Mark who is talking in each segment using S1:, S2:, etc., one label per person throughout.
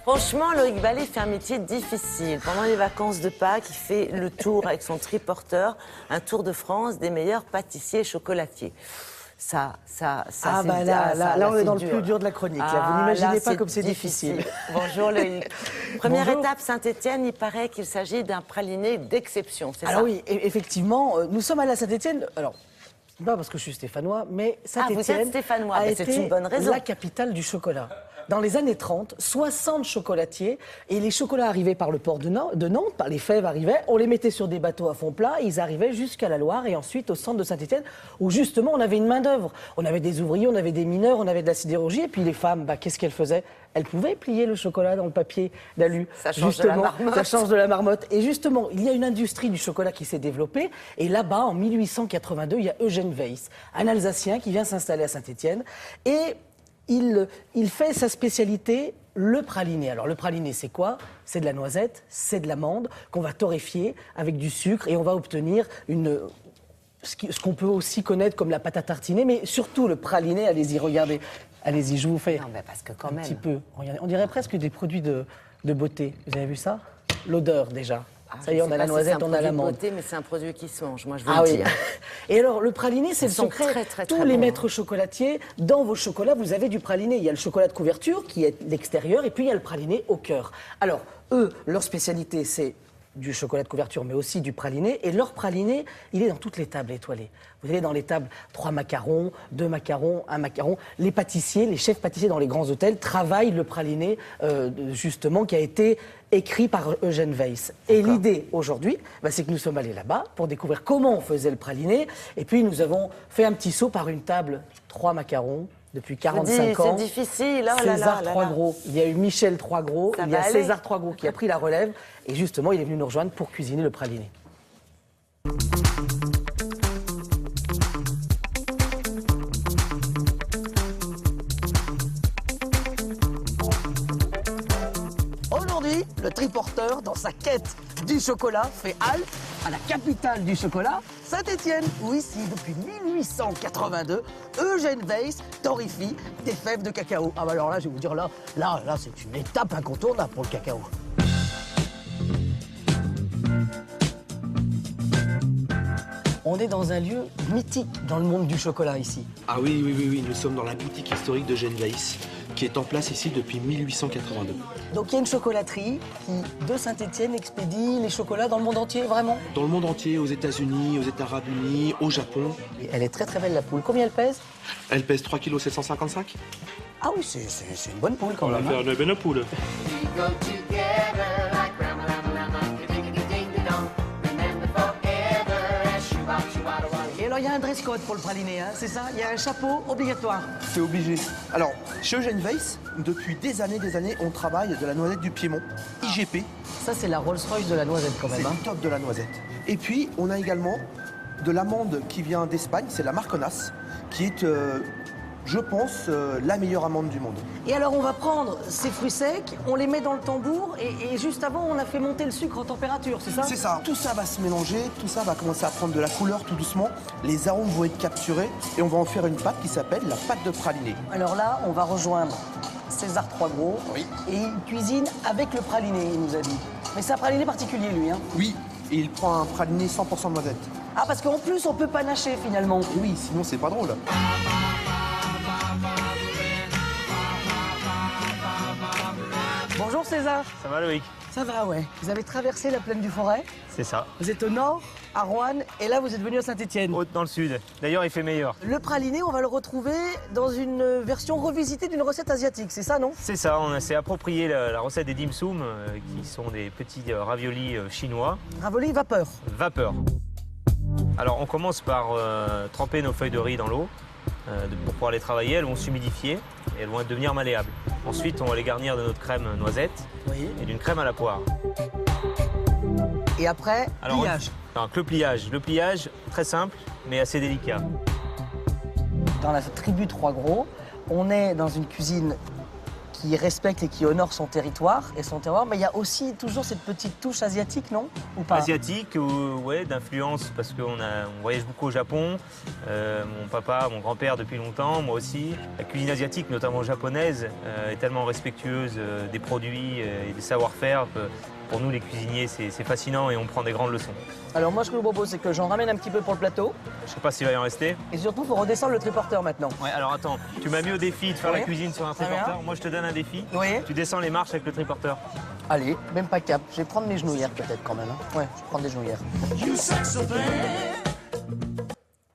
S1: Franchement, Loïc Ballet fait un métier difficile. Pendant les vacances de Pâques, il fait le tour avec son triporteur, un tour de France des meilleurs pâtissiers et chocolatiers. Là,
S2: on est dans le plus dur de la chronique. Là. Vous n'imaginez pas comme c'est difficile.
S1: Bonjour Loïc. Première
S2: Bonjour.
S1: étape, Saint-Étienne, il paraît qu'il s'agit d'un praliné d'exception, c'est ça?
S2: Alors oui, effectivement, nous sommes allés à Saint-Étienne. Alors, pas parce que je suis stéphanois, mais
S1: vous êtes
S2: Saint-Étienne
S1: stéphanois,
S2: a
S1: mais
S2: été
S1: c'est une bonne raison.
S2: la capitale du chocolat. Dans les années 30, 60 chocolatiers, et les chocolats arrivaient par le port de Nantes, par les fèves arrivaient, on les mettait sur des bateaux à fond plat, et ils arrivaient jusqu'à la Loire et ensuite au centre de Saint-Étienne, où justement on avait une main-d'œuvre. On avait des ouvriers, on avait des mineurs, on avait de la sidérurgie, et puis les femmes, qu'est-ce qu'elles faisaient? Elles pouvaient plier le chocolat dans le papier d'alu.
S1: Ça change de la marmotte.
S2: Ça change de la marmotte. Et justement, il y a une industrie du chocolat qui s'est développée. Et là-bas, en 1882, il y a Eugène Weiss, un Alsacien qui vient s'installer à Saint-Étienne. Et il fait sa spécialité, le praliné. Alors le praliné, c'est quoi? C'est de la noisette, c'est de l'amande qu'on va torréfier avec du sucre et on va obtenir ce qu'on peut aussi connaître comme la pâte à tartiner, mais surtout le praliné. Allez-y, regardez. Allez-y, je vous fais
S1: Non, mais parce que quand
S2: un
S1: même.
S2: petit peu. Regardez, on dirait presque des produits de beauté. Vous avez vu ça? L'odeur déjà. Ça y est, on a la noisette, on a l'amande.
S1: Mais c'est un produit qui se mange, moi je veux
S2: Ah
S1: le
S2: oui.
S1: dire.
S2: Et alors, le praliné, c'est le
S1: sont
S2: secret.
S1: très, très,
S2: Tous
S1: très
S2: les
S1: bons,
S2: maîtres chocolatiers, dans vos chocolats, vous avez du praliné. Il y a le chocolat de couverture qui est l'extérieur, et puis il y a le praliné au cœur. Alors, eux, leur spécialité, c'est du chocolat de couverture, mais aussi du praliné. Et leur praliné, il est dans toutes les tables étoilées. Vous allez dans les tables 3 macarons, 2 macarons, 1 macaron. Les pâtissiers, les chefs pâtissiers dans les grands hôtels travaillent le praliné, justement, qui a été écrit par Eugène Weiss. Et l'idée aujourd'hui, c'est que nous sommes allés là-bas pour découvrir comment on faisait le praliné. Et puis nous avons fait un petit saut par une table 3 macarons. Depuis 45 ans.
S1: C'est difficile. Oh
S2: César Troisgros. Il y a eu Michel Troisgros, il y a
S1: aller.
S2: César Troisgros qui a pris la relève. Et justement, il est venu nous rejoindre pour cuisiner le praliné. Aujourd'hui, le triporteur, dans sa quête du chocolat, fait halte à la capitale du chocolat, Saint-Étienne, où ici, depuis 1882, Eugène Weiss torréfie des fèves de cacao. Ah bah alors là, je vais vous dire, là, c'est une étape incontournable pour le cacao. On est dans un lieu mythique dans le monde du chocolat ici.
S3: Ah oui, nous sommes dans la boutique historique d'Eugène Weiss, qui est en place ici depuis 1882.
S2: Donc il y a une chocolaterie qui, de Saint-Étienne, expédie les chocolats dans le monde entier, vraiment.
S3: Dans le monde entier, aux États-Unis, aux États arabes unis, au Japon.
S2: Et elle est très très belle la poule. Combien elle pèse?
S3: Elle pèse 3,755 kg.
S2: Ah oui, c'est une bonne poule quand
S3: On va
S2: même.
S3: faire une bonne poule.
S2: Et alors il y a un dress code pour le praliné, hein, c'est ça? Il y a un chapeau obligatoire.
S4: C'est obligé. Alors, chez Eugène Weiss, depuis des années, on travaille de la noisette du Piémont, IGP.
S2: Ça c'est la Rolls-Royce de la noisette quand
S4: C'est
S2: même. Hein.
S4: le top de la noisette. Et puis, on a également de l'amande qui vient d'Espagne, c'est la Marconas, qui est, je pense, la meilleure amande du monde.
S2: Et alors on va prendre ces fruits secs, on les met dans le tambour et juste avant on a fait monter le sucre en température, c'est ça?
S4: C'est ça. Tout ça va se mélanger, tout ça va commencer à prendre de la couleur tout doucement. Les arômes vont être capturés et on va en faire une pâte qui s'appelle la pâte de praliné.
S2: Alors là, on va rejoindre César Troisgros.
S4: Oui.
S2: Et il cuisine avec le praliné, il nous a dit. Mais c'est un praliné particulier, lui. Hein.
S4: Oui, et il prend un praliné 100% noisette.
S2: Ah, parce qu'en plus, on peut panacher, finalement.
S4: Oui, sinon c'est pas drôle.
S2: Bonjour, César.
S5: Ça va Loïc?
S2: Ça va, ouais. Vous avez traversé la plaine du Forêt.
S5: C'est ça.
S2: Vous êtes au nord, à Roanne, et là, vous êtes venu à Saint-Étienne.
S5: Haute dans le sud. D'ailleurs, il fait meilleur.
S2: Le praliné, on va le retrouver dans une version revisitée d'une recette asiatique, c'est ça, non?
S5: C'est ça, on s'est approprié la recette des dim sum, qui sont des petits raviolis chinois.
S2: Ravioli vapeur.
S5: Vapeur. Alors, on commence par tremper nos feuilles de riz dans l'eau. Pour pouvoir les travailler, elles vont s'humidifier et elles vont devenir malléables. Ensuite, on va les garnir de notre crème noisette
S2: Oui.
S5: et d'une crème à la poire.
S2: Et après,
S5: Alors,
S2: pliage.
S5: Donc, le pliage, très simple, mais assez délicat.
S2: Dans la tribu Troisgros, on est dans une cuisine qui respecte et qui honore son territoire et son terroir, mais il y a aussi toujours cette petite touche asiatique, non? Ou pas?
S5: Asiatique, ouais, d'influence, parce qu'on voyage beaucoup au Japon. Mon papa, mon grand-père depuis longtemps, moi aussi. La cuisine asiatique, notamment japonaise, est tellement respectueuse des produits et des savoir-faire que pour nous, les cuisiniers, c'est fascinant et on prend des grandes leçons.
S2: Alors moi, ce que je vous propose, c'est que j'en ramène un petit peu pour le plateau.
S5: Je sais pas s'il va y en rester.
S2: Et surtout, il faut redescendre le triporteur maintenant.
S5: Ouais, alors attends, tu m'as mis au défi de faire
S2: Oui.
S5: la cuisine sur un
S2: Très bien.
S5: triporteur. Moi, je te donne un défi.
S2: Oui.
S5: Tu descends les marches avec le triporteur.
S2: Allez, même pas cap. Je vais prendre mes genouillères peut-être quand même. Hein. Ouais, je vais prendre des genouillères.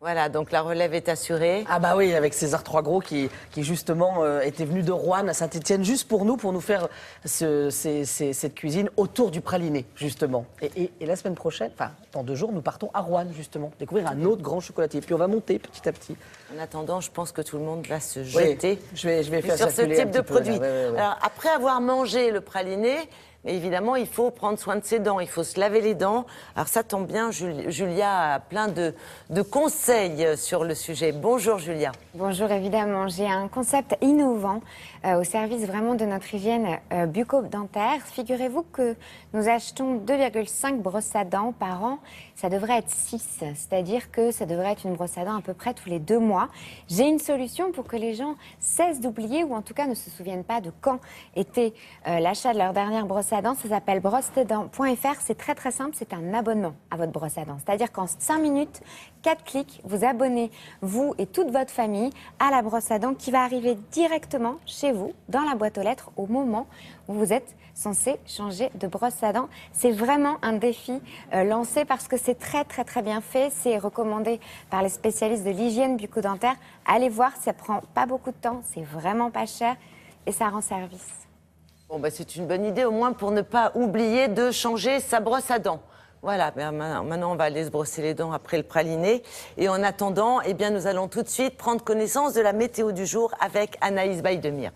S1: Voilà, donc la relève est assurée.
S2: Ah bah oui, avec César Troisgros qui justement était venu de Roanne à Saint-Étienne juste pour nous faire cette cuisine autour du praliné, justement. Et la semaine prochaine, enfin dans 2 jours, nous partons à Roanne, justement, découvrir un autre grand chocolatier. Puis on va monter petit à petit.
S1: En attendant, je pense que tout le monde va se jeter
S2: Je vais faire
S1: sur ce
S2: circuler un
S1: type de
S2: petit peu, là.
S1: produit.
S2: Ouais.
S1: Alors, après avoir mangé le praliné, mais évidemment, il faut prendre soin de ses dents, il faut se laver les dents. Alors ça tombe bien, Julia a plein de conseils sur le sujet. Bonjour Julia.
S6: Bonjour, évidemment. J'ai un concept innovant au service vraiment de notre hygiène bucco-dentaire. Figurez-vous que nous achetons 2,5 brosses à dents par an. Ça devrait être 6, c'est-à-dire que ça devrait être une brosse à dents à peu près tous les 2 mois. J'ai une solution pour que les gens cessent d'oublier ou en tout cas ne se souviennent pas de quand était l'achat de leur dernière brosse à dents. Ça s'appelle brossedents.fr. C'est très très simple, c'est un abonnement à votre brosse à dents. C'est-à-dire qu'en 5 minutes, 4 clics, vous abonnez, vous et toute votre famille, à la brosse à dents qui va arriver directement chez vous, dans la boîte aux lettres, au moment où vous êtes censé changer de brosse à dents. C'est vraiment un défi lancé parce que c'est très très très bien fait. C'est recommandé par les spécialistes de l'hygiène bucco-dentaire. Allez voir, ça prend pas beaucoup de temps, c'est vraiment pas cher et ça rend service.
S1: Bon, bah, c'est une bonne idée, au moins pour ne pas oublier de changer sa brosse à dents. Voilà, ben maintenant on va aller se brosser les dents après le praliné. Et en attendant, eh bien, nous allons tout de suite prendre connaissance de la météo du jour avec Anaïs Baïdemire.